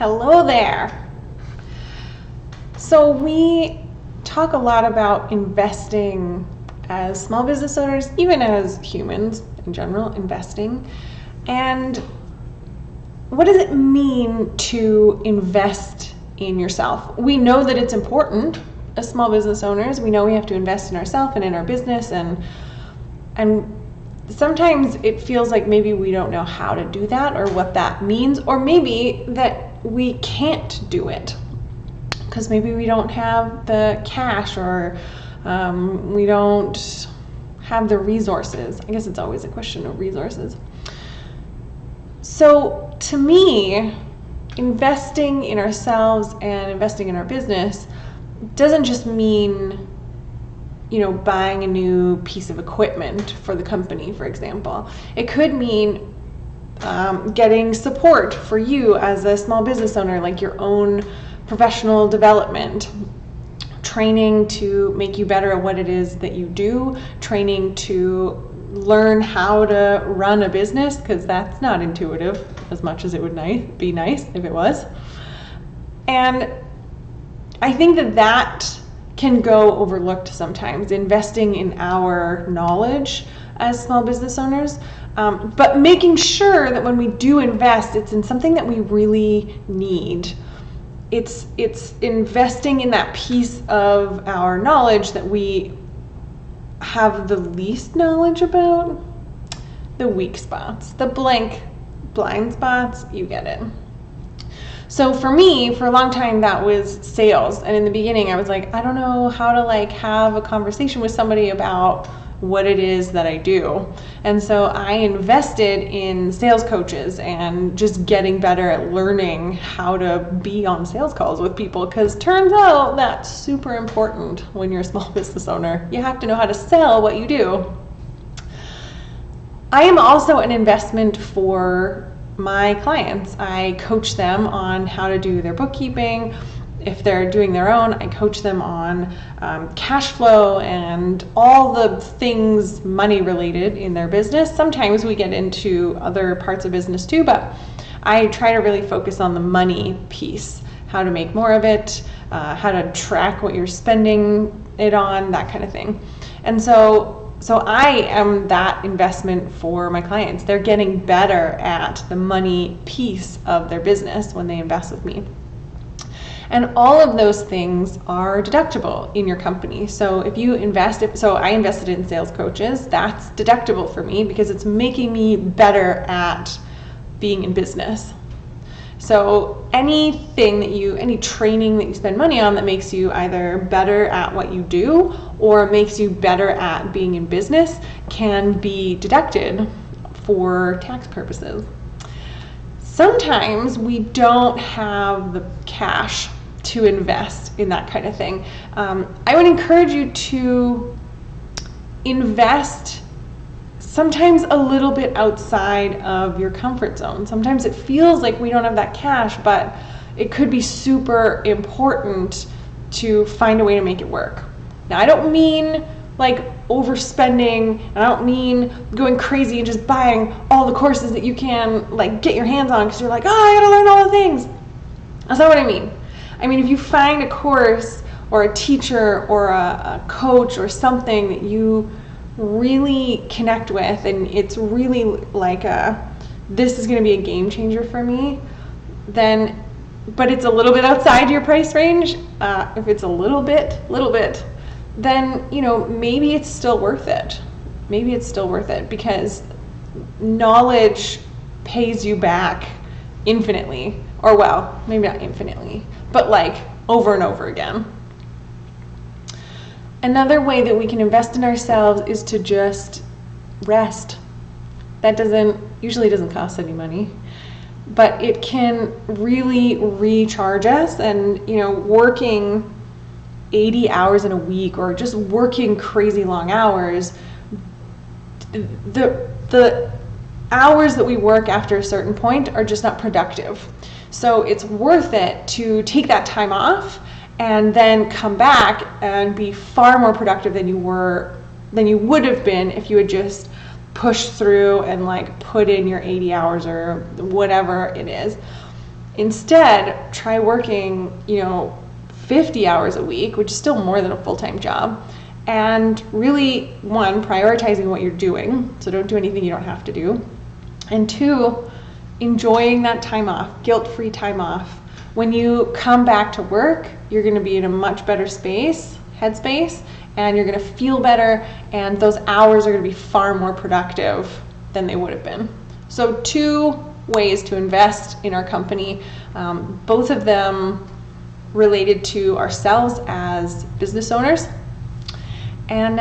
Hello there. So we talk a lot about investing as small business owners, even as humans in general, investing. And what does it mean to invest in yourself? We know that it's important as small business owners. We know we have to invest in ourselves and in our business, and sometimes it feels like maybe we don't know how to do that or what that means, or maybe that we can't do it because maybe we don't have the cash, or we don't have the resources. I guess it's always a question of resources. So to me, investing in ourselves and investing in our business doesn't just mean, buying a new piece of equipment for the company, for example. It could mean getting support for you as a small business owner, like your own professional development, training to make you better at what it is that you do, training to learn how to run a business, because that's not intuitive as much as it would be nice if it was. And I think that can go overlooked sometimes, investing in our knowledge as small business owners, but making sure that when we do invest, it's in something that we really need. It's investing in that piece of our knowledge that we have the least knowledge about, the weak spots, the blind spots, you get it. So for me, for a long time, that was sales. And in the beginning, I was like, I don't know how to have a conversation with somebody about what it is that I do. And so I invested in sales coaches and just getting better at learning how to be on sales calls with people, because turns out that's super important when you're a small business owner. You have to know how to sell what you do. I am also an investment for my clients. I coach them on how to do their bookkeeping. If they're doing their own, I coach them on cash flow and all the things money related in their business. Sometimes we get into other parts of business too, but I try to really focus on the money piece, how to make more of it, how to track what you're spending it on, that kind of thing. And so I am that investment for my clients. They're getting better at the money piece of their business when they invest with me. And all of those things are deductible in your company. So if you I invested in sales coaches, that's deductible for me because it's making me better at being in business. So any training that you spend money on that makes you either better at what you do or makes you better at being in business can be deducted for tax purposes. Sometimes we don't have the cash to invest in that kind of thing. I would encourage you to invest sometimes a little bit outside of your comfort zone. Sometimes it feels like we don't have that cash, but it could be super important to find a way to make it work. Now, I don't mean overspending, and I don't mean going crazy and just buying all the courses that you can get your hands on because you're like, oh, I gotta learn all the things. That's not what I mean. I mean, if you find a course or a teacher or a coach or something that you really connect with, and it's really this is going to be a game changer for me, but it's a little bit outside your price range, if it's a little bit, then maybe it's still worth it. Maybe it's still worth it because knowledge pays you back infinitely, or well, maybe not infinitely, but over and over again. Another way that we can invest in ourselves is to just rest. That usually doesn't cost any money, but it can really recharge us. And working 80 hours in a week or just working crazy long hours, the hours that we work after a certain point are just not productive. So it's worth it to take that time off and then come back and be far more productive than you would have been if you had just pushed through and put in your 80 hours or whatever it is. Instead, try working, 50 hours a week, which is still more than a full-time job, and really, one, prioritizing what you're doing, so don't do anything you don't have to do, and two, enjoying that time off, guilt-free time off. When you come back to work, you're going to be in a much better headspace, and you're going to feel better, and those hours are going to be far more productive than they would have been. So 2 ways to invest in our company, both of them related to ourselves as business owners, and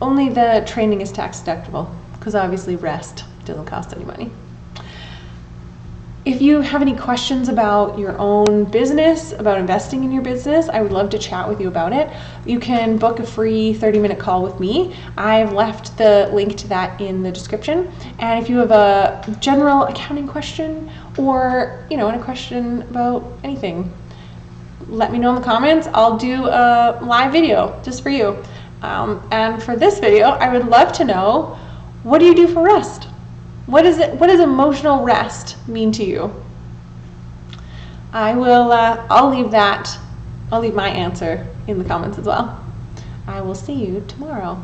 only the training is tax deductible, because obviously rest doesn't cost any money. If you have any questions about your own business, about investing in your business, I would love to chat with you about it. You can book a free 30-minute call with me. I've left the link to that in the description. And if you have a general accounting question or, a question about anything, let me know in the comments. I'll do a live video just for you. And for this video, I would love to know, what do you do for rest? What does emotional rest mean to you? I'll leave my answer in the comments as well. I will see you tomorrow.